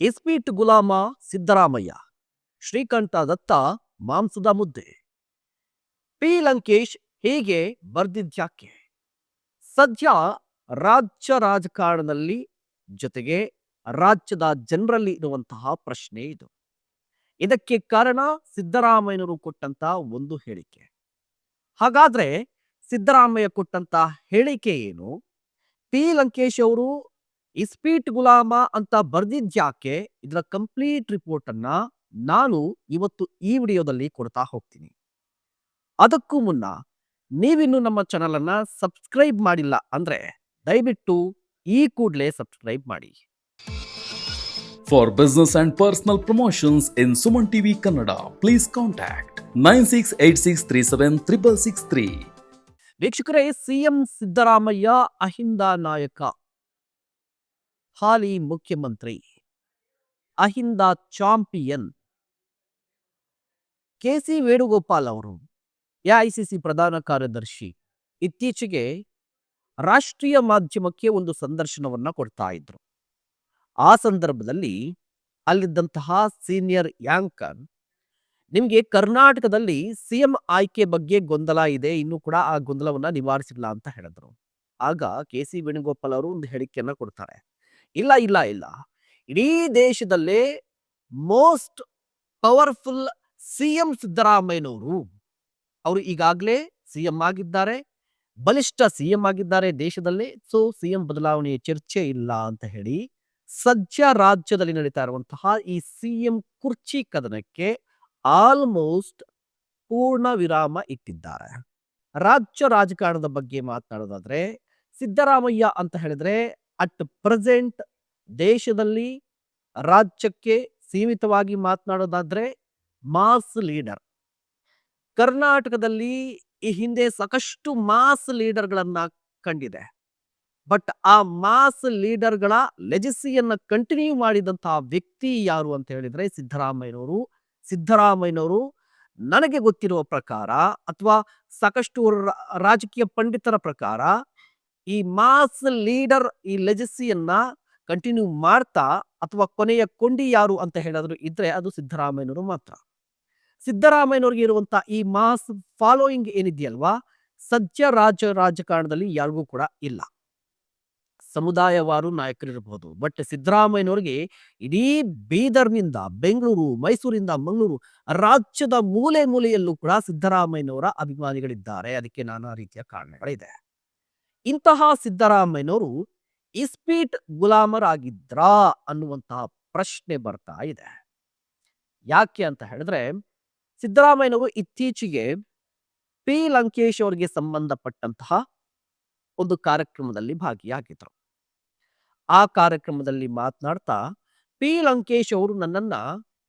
ಇಸ್ಪೀಟ್ ಗುಲಾಮ ಸಿದ್ದರಾಮಯ್ಯ, ಶ್ರೀಕಂಠ ದತ್ತ ಮಾಂಸದ ಮುದ್ದೆ. ಪಿ ಲಂಕೇಶ್ ಹೀಗೆ ಬರ್ದಿದ್ಯಾಕೆ? ಸದ್ಯ ರಾಜ್ಯ ರಾಜಕಾರಣದಲ್ಲಿ ಜೊತೆಗೆ ರಾಜ್ಯದ ಜನರಲ್ಲಿ ಇರುವಂತಹ ಪ್ರಶ್ನೆ ಇದು. ಇದಕ್ಕೆ ಕಾರಣ ಸಿದ್ದರಾಮಯ್ಯನವರು ಕೊಟ್ಟಂತ ಒಂದು ಹೇಳಿಕೆ. ಹಾಗಾದ್ರೆ ಸಿದ್ದರಾಮಯ್ಯ ಕೊಟ್ಟಂತ ಹೇಳಿಕೆ ಏನು? ಪಿ ಲಂಕೇಶ್ ಅವರು ಇಸ್ಪೀಟ್ ಗುಲಾಮ ಅಂತ ಬರ್ದಿದ್ಯಾಕೆ? ಇದರ ಕಂಪ್ಲೀಟ್ ರಿಪೋರ್ಟ್ ಅನ್ನ ನಾನು ಇವತ್ತು ಈ ವಿಡಿಯೋದಲ್ಲಿ ಕೊಡ್ತಾ ಹೋಗ್ತೀನಿ. ಅದಕ್ಕೂ ಮುನ್ನ ನೀವಿನ್ನು ನಮ್ಮ ಚಾನಲ್ ಅನ್ನ ಸಬ್ಸ್ಕ್ರೈಬ್ ಮಾಡಿಲ್ಲ ಅಂದ್ರೆ ದಯವಿಟ್ಟು ಈ ಕೂಡಲೇ ಸಬ್ಸ್ಕ್ರೈಬ್ ಮಾಡಿ. For business and personal promotions in Suman TV Kannada, please contact 9686376663. ವೀಕ್ಷಕರೇ, ಸಿಎಂ ಸಿದ್ದರಾಮಯ್ಯ ಅಹಿಂದ ನಾಯಕ, ಹಾಲಿ ಮುಖ್ಯಮಂತ್ರಿ, ಅಹಿಂದ ಚಾಂಪಿಯನ್ ಕೆ.ಸಿ. ವೇಣುಗೋಪಾಲ್ ಅವರು ಎಐಸಿಸಿ ಪ್ರಧಾನ ಕಾರ್ಯದರ್ಶಿ ಇತ್ತೀಚೆಗೆ ರಾಷ್ಟ್ರೀಯ ಮಾಧ್ಯಮಕ್ಕೆ ಒಂದು ಸಂದರ್ಶನವನ್ನ ಕೊಡ್ತಾ ಇದ್ರು. ಆ ಸಂದರ್ಭದಲ್ಲಿ ಅಲ್ಲಿದ್ದಂತಹ ಸೀನಿಯರ್ ಯಾಂಕರ್, ನಿಮಗೆ ಕರ್ನಾಟಕದಲ್ಲಿ ಸಿಎಂ ಆಯ್ಕೆ ಬಗ್ಗೆ ಗೊಂದಲ ಇದೆ, ಇನ್ನೂ ಕೂಡ ಆ ಗೊಂದಲವನ್ನ ನಿವಾರಿಸಿಲ್ಲ ಅಂತ ಹೇಳಿದ್ರು. ಆಗ ಕೆ.ಸಿ. ವೇಣುಗೋಪಾಲ್ ಅವರು ಒಂದು ಹೇಳಿಕೆಯನ್ನ ಕೊಡ್ತಾರೆ. ಇಲ್ಲ ಇಲ್ಲ ಇಲ್ಲ, ಇಡೀ ದೇಶದಲ್ಲೇ ಮೋಸ್ಟ್ ಪವರ್ಫುಲ್ ಸಿಎಂ ಸಿದ್ದರಾಮಯ್ಯನವರು. ಅವರು ಈಗಾಗಲೇ ಸಿಎಂ ಆಗಿದ್ದಾರೆ, ಬಲಿಷ್ಠ ಸಿಎಂ ಆಗಿದ್ದಾರೆ ದೇಶದಲ್ಲೇ. ಸೊ ಸಿಎಂ ಬದಲಾವಣೆಯ ಚರ್ಚೆ ಇಲ್ಲ ಅಂತ ಹೇಳಿ ಸದ್ಯ ರಾಜ್ಯದಲ್ಲಿ ನಡೀತಾ ಇರುವಂತಹ ಈ ಸಿಎಂ ಕುರ್ಚಿ ಕದನಕ್ಕೆ ಆಲ್ಮೋಸ್ಟ್ ಪೂರ್ಣ ವಿರಾಮ ಇಟ್ಟಿದ್ದಾರೆ. ರಾಜ್ಯ ರಾಜಕಾರಣದ ಬಗ್ಗೆ ಮಾತನಾಡೋದಾದ್ರೆ, ಸಿದ್ದರಾಮಯ್ಯ ಅಂತ ಹೇಳಿದ್ರೆ ಅಟ್ ಪ್ರೆಸೆಂಟ್ ದೇಶದಲ್ಲಿ ರಾಜ್ಯಕ್ಕೆ ಸೀಮಿತವಾಗಿ ಮಾತನಾಡೋದಾದ್ರೆ ಮಾಸ್ ಲೀಡರ್. ಕರ್ನಾಟಕದಲ್ಲಿ ಈ ಹಿಂದೆ ಸಾಕಷ್ಟು ಮಾಸ್ ಲೀಡರ್ಗಳನ್ನ ಕಂಡಿದೆ. ಬಟ್ ಆ ಮಾಸ್ ಲೀಡರ್ಗಳ ಲೆಜಸಿಯನ್ನ ಕಂಟಿನ್ಯೂ ಮಾಡಿದಂತಹ ವ್ಯಕ್ತಿ ಯಾರು ಅಂತ ಹೇಳಿದ್ರೆ ಸಿದ್ದರಾಮಯ್ಯನವರು. ಸಿದ್ದರಾಮಯ್ಯನವರು ನನಗೆ ಗೊತ್ತಿರುವ ಪ್ರಕಾರ ಅಥವಾ ಸಾಕಷ್ಟು ರಾಜಕೀಯ ಪಂಡಿತರ ಪ್ರಕಾರ ಈ ಮಾಸ್ ಲೀಡರ್ ಈ ಲೆಜಸಿಯನ್ನ ಕಂಟಿನ್ಯೂ ಮಾಡ್ತಾ ಅಥವಾ ಕೊನೆಯ ಕೊಂಡಿ ಯಾರು ಅಂತ ಹೇಳಿದ್ರು ಇದ್ರೆ ಅದು ಸಿದ್ದರಾಮಯ್ಯನವರು ಮಾತ್ರ. ಸಿದ್ದರಾಮಯ್ಯನವ್ರಿಗೆ ಇರುವಂತಹ ಈ ಮಾಸ್ ಫಾಲೋಯಿಂಗ್ ಏನಿದೆಯಲ್ವಾ, ಸದ್ಯ ರಾಜಕಾರಣದಲ್ಲಿ ಯಾರಿಗೂ ಕೂಡ ಇಲ್ಲ. ಸಮುದಾಯವಾರು ನಾಯಕರಿರಬಹುದು, ಬಟ್ ಸಿದ್ದರಾಮಯ್ಯನವ್ರಿಗೆ ಇಡೀ ಬೀದರ್ನಿಂದ ಬೆಂಗಳೂರು, ಮೈಸೂರಿಂದ ಮಂಗಳೂರು, ರಾಜ್ಯದ ಮೂಲೆ ಮೂಲೆಯಲ್ಲೂ ಕೂಡ ಸಿದ್ದರಾಮಯ್ಯನವರ ಅಭಿಮಾನಿಗಳಿದ್ದಾರೆ. ಅದಕ್ಕೆ ನಾನಾ ರೀತಿಯ ಕಾರಣಗಳಿದೆ. ಇಂತಹ ಸಿದ್ದರಾಮಯ್ಯನವರು ಇಸ್ಪೀಟ್ ಗುಲಾಮರಾಗಿದ್ರಾ ಅನ್ನುವಂತಹ ಪ್ರಶ್ನೆ ಬರ್ತಾ ಇದೆ. ಯಾಕೆ ಅಂತ ಹೇಳಿದ್ರೆ, ಸಿದ್ದರಾಮಯ್ಯನವರು ಇತ್ತೀಚೆಗೆ ಪಿ ಲಂಕೇಶ್ ಅವರಿಗೆ ಸಂಬಂಧಪಟ್ಟಂತಹ ಒಂದು ಕಾರ್ಯಕ್ರಮದಲ್ಲಿ ಭಾಗಿಯಾಗಿದ್ರು. ಆ ಕಾರ್ಯಕ್ರಮದಲ್ಲಿ ಮಾತನಾಡ್ತಾ ಪಿ ಲಂಕೇಶ್ ಅವರು ನನ್ನನ್ನ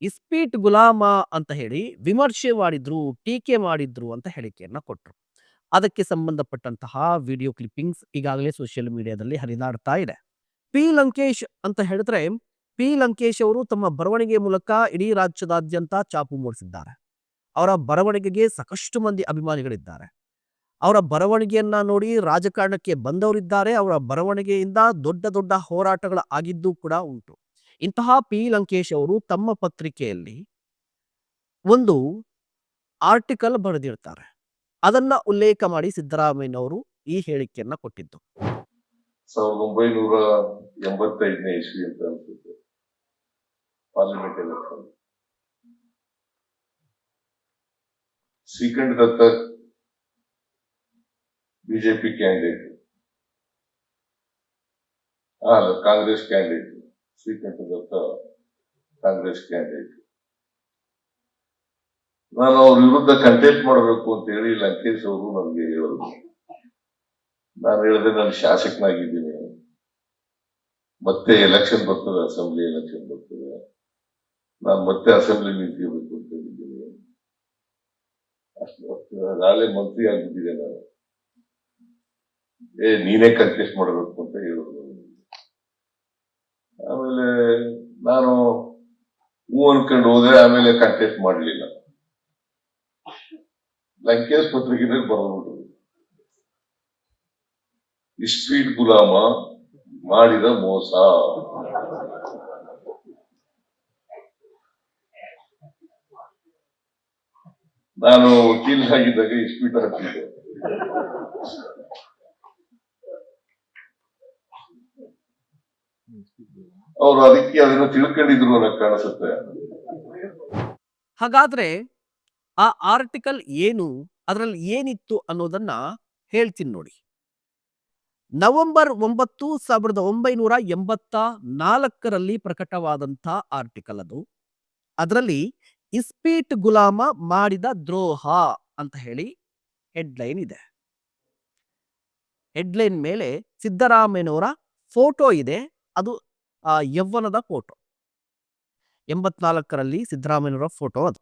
ಇಸ್ಪೀಟ್ ಗುಲಾಮ ಅಂತ ಹೇಳಿ ವಿಮರ್ಶೆ ಮಾಡಿದ್ರು, ಟೀಕೆ ಮಾಡಿದ್ರು ಅಂತ ಹೇಳಿಕೆಯನ್ನ ಕೊಟ್ಟರು. ಅದಕ್ಕೆ ಸಂಬಂಧಪಟ್ಟಂತಹ ವಿಡಿಯೋ ಕ್ಲಿಪ್ಪಿಂಗ್ಸ್ ಈಗಾಗಲೇ ಸೋಷಿಯಲ್ ಮೀಡಿಯಾದಲ್ಲಿ ಹರಿದಾಡ್ತಾ ಇದೆ. ಪಿ ಲಂಕೇಶ್ ಅಂತ ಹೇಳಿದ್ರೆ, ಪಿ ಲಂಕೇಶ್ ಅವರು ತಮ್ಮ ಬರವಣಿಗೆ ಮೂಲಕ ಇಡೀ ರಾಜ್ಯದಾದ್ಯಂತ ಚಾಪು ಮೂಡಿಸಿದ್ದಾರೆ. ಅವರ ಬರವಣಿಗೆಗೆ ಸಾಕಷ್ಟು ಮಂದಿ ಅಭಿಮಾನಿಗಳಿದ್ದಾರೆ. ಅವರ ಬರವಣಿಗೆಯನ್ನ ನೋಡಿ ರಾಜಕಾರಣಕ್ಕೆ ಬಂದವರಿದ್ದಾರೆ. ಅವರ ಬರವಣಿಗೆಯಿಂದ ದೊಡ್ಡ ದೊಡ್ಡ ಹೋರಾಟಗಳು ಆಗಿದ್ದು ಕೂಡ ಉಂಟು. ಇಂತಹ ಪಿ ಲಂಕೇಶ್ ಅವರು ತಮ್ಮ ಪತ್ರಿಕೆಯಲ್ಲಿ ಒಂದು ಆರ್ಟಿಕಲ್ ಬರೆದಿರ್ತಾರೆ. ಅದನ್ನ ಉಲ್ಲೇಖ ಮಾಡಿ ಸಿದ್ದರಾಮಯ್ಯನವರು ಈ ಹೇಳಿಕೆಯನ್ನ ಕೊಟ್ಟಿದ್ದು. 1985ನೇ ಇಸ್ವಿ ಅಂತ ಅನ್ಸುತ್ತೆ, ಪಾರ್ಲಿಮೆಂಟ್ ಎಲೆಕ್ಷನ್. ಶ್ರೀಕಂಠ ದತ್ತ ಬಿಜೆಪಿ ಕ್ಯಾಂಡಿಡೇಟ್, ಕಾಂಗ್ರೆಸ್ ಕ್ಯಾಂಡಿಡೇಟ್. ಶ್ರೀಕಂಠ ದತ್ತ ಕಾಂಗ್ರೆಸ್ ಕ್ಯಾಂಡಿಡೇಟ್. ನಾನು ಅವ್ರ ವಿರುದ್ಧ ಕಂಟೆಸ್ಟ್ ಮಾಡಬೇಕು ಅಂತ ಹೇಳಿ ಲಂಕೇಶ್ ಅವರು ನನಗೆ ಹೇಳಿದ್ರು. ನಾನು ಹೇಳಿದೆ, ನಾನು ಶಾಸಕನಾಗಿದ್ದೀನಿ, ಮತ್ತೆ ಎಲೆಕ್ಷನ್ ಬರ್ತದೆ, ಅಸೆಂಬ್ಲಿ ಎಲೆಕ್ಷನ್ ಬರ್ತದೆ, ನಾನು ಮತ್ತೆ ಅಸೆಂಬ್ಲಿ ನಿಂತಿರ್ಬೇಕು ಅಂತ ಹೇಳಿದ್ದೀನಿ. ನಾಳೆ ಮಂತ್ರಿ ಆಗ್ಬಿಟ್ಟಿದೆ ನಾನು, ನೀನೇ ಕಂಟೆಸ್ಟ್ ಮಾಡಬೇಕು ಅಂತ ಹೇಳಿದ್ರು. ಆಮೇಲೆ ನಾನು ಹೂ ಅನ್ಕೊಂಡು ಹೋದೆ. ಆಮೇಲೆ ಕಂಟೆಸ್ಟ್ ಮಾಡಲಿಲ್ಲ. ಲಂಕೇಶ್ ಪತ್ರಿಕೆಯಲ್ಲಿ ಬರೆದ್ಬಿಟ್ಟು, ಇಸ್ಪೀಟ್ ಗುಲಾಮ ಮಾಡಿದ ಮೋಸ. ನಾನು ವಕೀಲನಾಗಿದ್ದಾಗ ಇಸ್ಪೀಟ್ ಹಾಕ್ತಿದ್ದೆ. ಅವರು ಅದಕ್ಕೆ ಅದನ್ನ ತಿಳ್ಕೊಂಡಿದ್ರು ಅನ್ನೋದು ಕಾಣಿಸುತ್ತೆ. ಹಾಗಾದ್ರೆ ಆ ಆರ್ಟಿಕಲ್ ಏನು, ಅದರಲ್ಲಿ ಏನಿತ್ತು ಅನ್ನೋದನ್ನ ಹೇಳ್ತೀನಿ ನೋಡಿ. ನವೆಂಬರ್ 9, 1984ರಲ್ಲಿ ಪ್ರಕಟವಾದಂಥ ಆರ್ಟಿಕಲ್ ಅದು. ಅದರಲ್ಲಿ ಇಸ್ಪೀಟ್ ಗುಲಾಮ ಮಾಡಿದ ದ್ರೋಹ ಅಂತ ಹೇಳಿ ಹೆಡ್ಲೈನ್ ಇದೆ. ಹೆಡ್ಲೈನ್ ಮೇಲೆ ಸಿದ್ದರಾಮಯ್ಯನವರ ಫೋಟೋ ಇದೆ. ಅದು ಯೌವನದ ಫೋಟೋ. 84ರಲ್ಲಿ ಸಿದ್ದರಾಮಯ್ಯನವರ ಫೋಟೋ ಅದು.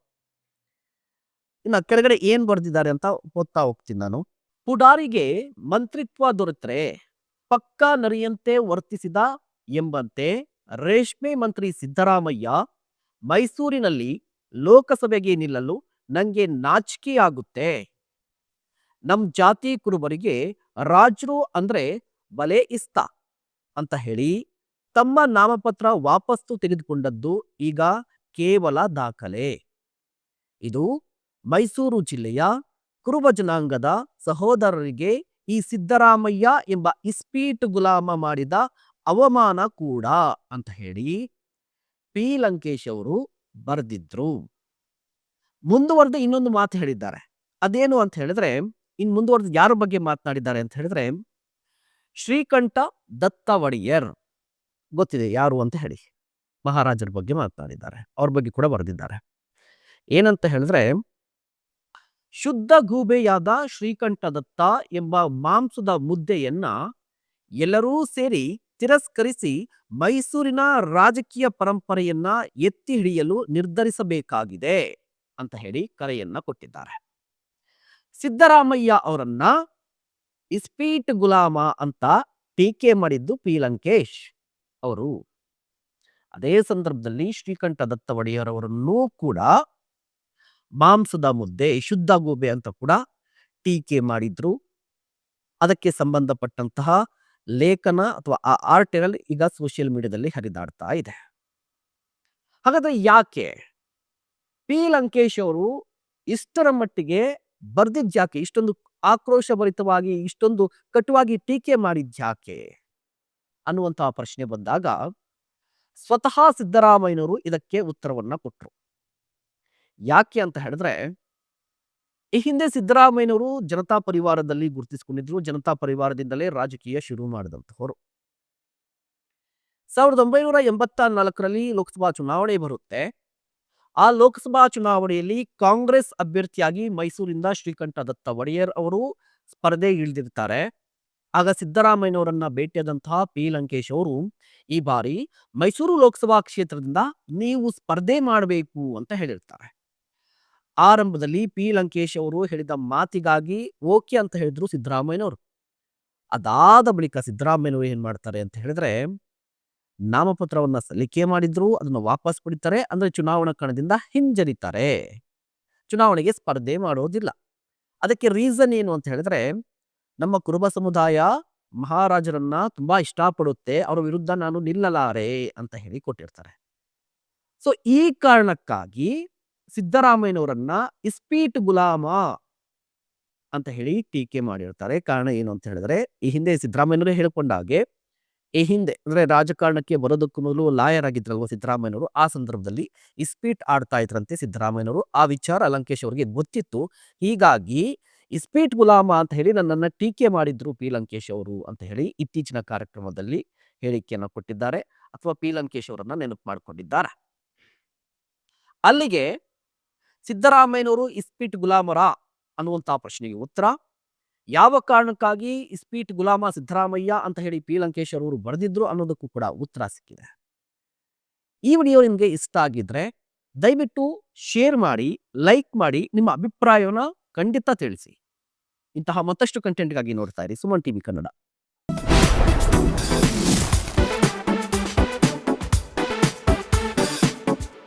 ಇನ್ನು ಕೆಳಗಡೆ ಏನ್ ಬರ್ದಿದ್ದಾರೆ ಅಂತ ಓದ್ತಾ ಹೋಗ್ತೀನಿ ನಾನು. ಪುಡಾರಿಗೆ ಮಂತ್ರಿತ್ವ ದೊರೆತರೆ ಪಕ್ಕಾ ನರಿಯಂತೆ ವರ್ತಿಸಿದ ಎಂಬಂತೆ ರೇಷ್ಮೆ ಮಂತ್ರಿ ಸಿದ್ದರಾಮಯ್ಯ ಮೈಸೂರಿನಲ್ಲಿ ಲೋಕಸಭೆಗೆ ನಿಲ್ಲಲು ನಂಗೆ ನಾಚಿಕೆಯಾಗುತ್ತೆ. ನಮ್ ಜಾತಿ ಕುರುಬರಿಗೆ ರಾಜ್ರು ಅಂದ್ರೆ ಬಲೆ ಇಷ್ಟ ಅಂತ ಹೇಳಿ ತಮ್ಮ ನಾಮಪತ್ರ ವಾಪಸ್ಸು ತೆಗೆದುಕೊಂಡದ್ದು ಈಗ ಕೇವಲ ದಾಖಲೆ. ಇದು ಮೈಸೂರು ಜಿಲ್ಲೆಯ ಕುರುಬ ಜನಾಂಗದ ಸಹೋದರರಿಗೆ ಈ ಸಿದ್ದರಾಮಯ್ಯ ಎಂಬ ಇಸ್ಪೀಟ್ ಗುಲಾಮ ಮಾಡಿದ ಅವಮಾನ ಕೂಡ ಅಂತ ಹೇಳಿ ಪಿ ಲಂಕೇಶ್ ಅವರು ಬರೆದಿದ್ರು. ಮುಂದುವರೆದು ಇನ್ನೊಂದು ಮಾತು ಹೇಳಿದ್ದಾರೆ. ಅದೇನು ಅಂತ ಹೇಳಿದ್ರೆ, ಇನ್ನು ಮುಂದುವರೆದು ಯಾರ ಬಗ್ಗೆ ಮಾತನಾಡಿದ್ದಾರೆ ಅಂತ ಹೇಳಿದ್ರೆ, ಶ್ರೀಕಂಠ ದತ್ತ ಒಡೆಯರ್ ಗೊತ್ತಿದೆ ಯಾರು ಅಂತ ಹೇಳಿ, ಮಹಾರಾಜರ ಬಗ್ಗೆ ಮಾತನಾಡಿದ್ದಾರೆ. ಅವ್ರ ಬಗ್ಗೆ ಕೂಡ ಬರೆದಿದ್ದಾರೆ. ಏನಂತ ಹೇಳಿದ್ರೆ, ಶುದ್ಧ ಗೂಬೆಯಾದ ಶ್ರೀಕಂಠ ದತ್ತ ಎಂಬ ಮಾಂಸದ ಮುದ್ದೆಯನ್ನ ಎಲ್ಲರೂ ಸೇರಿ ತಿರಸ್ಕರಿಸಿ ಮೈಸೂರಿನ ರಾಜಕೀಯ ಪರಂಪರೆಯನ್ನ ಎತ್ತಿ ಹಿಡಿಯಲು ನಿರ್ಧರಿಸಬೇಕಾಗಿದೆ ಅಂತ ಹೇಳಿ ಕರೆಯನ್ನ ಕೊಟ್ಟಿದ್ದಾರೆ. ಸಿದ್ದರಾಮಯ್ಯ ಅವರನ್ನ ಇಸ್ಪೀಟ್ ಗುಲಾಮ ಅಂತ ಟೀಕೆ ಮಾಡಿದ್ದು ಪಿ ಲಂಕೇಶ್ ಅವರು. ಅದೇ ಸಂದರ್ಭದಲ್ಲಿ ಶ್ರೀಕಂಠ ದತ್ತ ಒಡೆಯರ್ ಅವರನ್ನೂ ಕೂಡ ಮಾಂಸದ ಮುದ್ದೆ, ಶುದ್ಧ ಗೂಬೆ ಅಂತ ಕೂಡ ಟೀಕೆ ಮಾಡಿದ್ರು. ಅದಕ್ಕೆ ಸಂಬಂಧಪಟ್ಟಂತಹ ಲೇಖನ ಅಥವಾ ಆ ಆರ್ಟಿಕಲ್ ಈಗ ಸೋಷಿಯಲ್ ಮೀಡಿಯಾದಲ್ಲಿ ಹರಿದಾಡ್ತಾ ಇದೆ. ಹಾಗಾದ್ರೆ ಯಾಕೆ ಪಿ ಲಂಕೇಶ್ ಅವರು ಇಷ್ಟರ ಮಟ್ಟಿಗೆ ಬರ್ದಿದ್ಯಾಕೆ, ಇಷ್ಟೊಂದು ಆಕ್ರೋಶಭರಿತವಾಗಿ, ಇಷ್ಟೊಂದು ಕಟುವಾಗಿ ಟೀಕೆ ಮಾಡಿದ್ಯಾಕೆ ಅನ್ನುವಂತಹ ಪ್ರಶ್ನೆ ಬಂದಾಗ ಸ್ವತಃ ಸಿದ್ದರಾಮಯ್ಯನವರು ಇದಕ್ಕೆ ಉತ್ತರವನ್ನ ಕೊಟ್ಟರು. ಯಾಕೆ ಅಂತ ಹೇಳಿದ್ರೆ, ಈ ಹಿಂದೆ ಸಿದ್ದರಾಮಯ್ಯನವರು ಜನತಾ ಪರಿವಾರದಲ್ಲಿ ಗುರುತಿಸಿಕೊಂಡಿದ್ರು. ಜನತಾ ಪರಿವಾರದಿಂದಲೇ ರಾಜಕೀಯ ಶುರು ಮಾಡಿದಂತಹವರು. 1984ರಲ್ಲಿ ಲೋಕಸಭಾ ಚುನಾವಣೆ ಬರುತ್ತೆ. ಆ ಲೋಕಸಭಾ ಚುನಾವಣೆಯಲ್ಲಿ ಕಾಂಗ್ರೆಸ್ ಅಭ್ಯರ್ಥಿಯಾಗಿ ಮೈಸೂರಿಂದ ಶ್ರೀಕಂಠ ದತ್ತ ಒಡೆಯರ್ ಅವರು ಸ್ಪರ್ಧೆಗೆ ಇಳಿದಿರ್ತಾರೆ. ಆಗ ಸಿದ್ದರಾಮಯ್ಯನವರನ್ನ ಭೇಟಿಯಾದಂತಹ ಪಿ ಲಂಕೇಶ್ ಅವರು ಈ ಬಾರಿ ಮೈಸೂರು ಲೋಕಸಭಾ ಕ್ಷೇತ್ರದಿಂದ ನೀವು ಸ್ಪರ್ಧೆ ಮಾಡಬೇಕು ಅಂತ ಹೇಳಿರ್ತಾರೆ. ಆರಂಭದಲ್ಲಿ ಪಿ ಲಂಕೇಶ್ ಅವರು ಹೇಳಿದ ಮಾತಿಗಾಗಿ ಓಕೆ ಅಂತ ಹೇಳಿದ್ರು ಸಿದ್ದರಾಮಯ್ಯನವರು. ಅದಾದ ಬಳಿಕ ಸಿದ್ದರಾಮಯ್ಯನವರು ಏನ್ ಮಾಡ್ತಾರೆ ಅಂತ ಹೇಳಿದ್ರೆ, ನಾಮಪತ್ರವನ್ನ ಸಲ್ಲಿಕೆ ಮಾಡಿದ್ರು, ಅದನ್ನು ವಾಪಸ್ ಪಡಿತಾರೆ. ಅಂದ್ರೆ ಚುನಾವಣಾ ಕಣದಿಂದ ಹಿಂಜರಿತಾರೆ, ಚುನಾವಣೆಗೆ ಸ್ಪರ್ಧೆ ಮಾಡೋದಿಲ್ಲ. ಅದಕ್ಕೆ ರೀಸನ್ ಏನು ಅಂತ ಹೇಳಿದ್ರೆ, ನಮ್ಮ ಕುರುಬ ಸಮುದಾಯ ಮಹಾರಾಜರನ್ನ ತುಂಬಾ ಇಷ್ಟಪಡುತ್ತೆ, ಅವರ ವಿರುದ್ಧ ನಾನು ನಿಲ್ಲಲಾರೆ ಅಂತ ಹೇಳಿ ಕೊಟ್ಟಿರ್ತಾರೆ. ಸೊ ಈ ಕಾರಣಕ್ಕಾಗಿ ಸಿದ್ದರಾಮಯ್ಯನವರನ್ನ ಇಸ್ಪೀಟ್ ಗುಲಾಮ ಅಂತ ಹೇಳಿ ಟೀಕೆ ಮಾಡಿರ್ತಾರೆ. ಕಾರಣ ಏನು ಅಂತ ಹೇಳಿದ್ರೆ, ಈ ಹಿಂದೆ ಸಿದ್ದರಾಮಯ್ಯನವರೇ ಹೇಳ್ಕೊಂಡ ಹಾಗೆ, ಈ ಹಿಂದೆ ಅಂದ್ರೆ ರಾಜಕಾರಣಕ್ಕೆ ಬರೋದಕ್ಕೂ ಮೊದಲು ಲಾಯರ್ ಆಗಿದ್ರಲ್ವ ಸಿದ್ದರಾಮಯ್ಯನವರು, ಆ ಸಂದರ್ಭದಲ್ಲಿ ಇಸ್ಪೀಟ್ ಆಡ್ತಾ ಇದ್ರಂತೆ ಸಿದ್ದರಾಮಯ್ಯನವರು. ಆ ವಿಚಾರ ಲಂಕೇಶ್ ಅವರಿಗೆ ಗೊತ್ತಿತ್ತು. ಹೀಗಾಗಿ ಇಸ್ಪೀಟ್ ಗುಲಾಮ ಅಂತ ಹೇಳಿ ನನ್ನನ್ನು ಟೀಕೆ ಮಾಡಿದ್ರು ಪಿ ಲಂಕೇಶ್ ಅವರು ಅಂತ ಹೇಳಿ ಇತ್ತೀಚಿನ ಕಾರ್ಯಕ್ರಮದಲ್ಲಿ ಹೇಳಿಕೆಯನ್ನು ಕೊಟ್ಟಿದ್ದಾರೆ, ಅಥವಾ ಪಿ ಲಂಕೇಶ್ ಅವರನ್ನ ನೆನಪು ಮಾಡಿಕೊಂಡಿದ್ದಾರೆ. ಅಲ್ಲಿಗೆ ಸಿದ್ದರಾಮಯ್ಯನವರು ಇಸ್ಪೀಟ್ ಗುಲಾಮರ ಅನ್ನುವಂತಹ ಪ್ರಶ್ನೆಗೆ ಉತ್ತರ, ಯಾವ ಕಾರಣಕ್ಕಾಗಿ ಇಸ್ಪೀಟ್ ಗುಲಾಮ ಸಿದ್ದರಾಮಯ್ಯ ಅಂತ ಹೇಳಿ ಪಿ ಲಂಕೇಶ್ ಅವರು ಬರೆದಿದ್ರು ಅನ್ನೋದಕ್ಕೂ ಕೂಡ ಉತ್ತರ ಸಿಕ್ಕಿದೆ. ಈ ವಿಡಿಯೋ ನಿಮಗೆ ಇಷ್ಟ ಆಗಿದ್ರೆ ದಯವಿಟ್ಟು ಶೇರ್ ಮಾಡಿ, ಲೈಕ್ ಮಾಡಿ, ನಿಮ್ಮ ಅಭಿಪ್ರಾಯವನ್ನ ಖಂಡಿತ ತಿಳಿಸಿ. ಇಂತಹ ಮತ್ತಷ್ಟು ಕಂಟೆಂಟ್ಗಾಗಿ ನೋಡ್ತಾ ಇರಿ ಸುಮನ್ ಟಿವಿ ಕನ್ನಡ.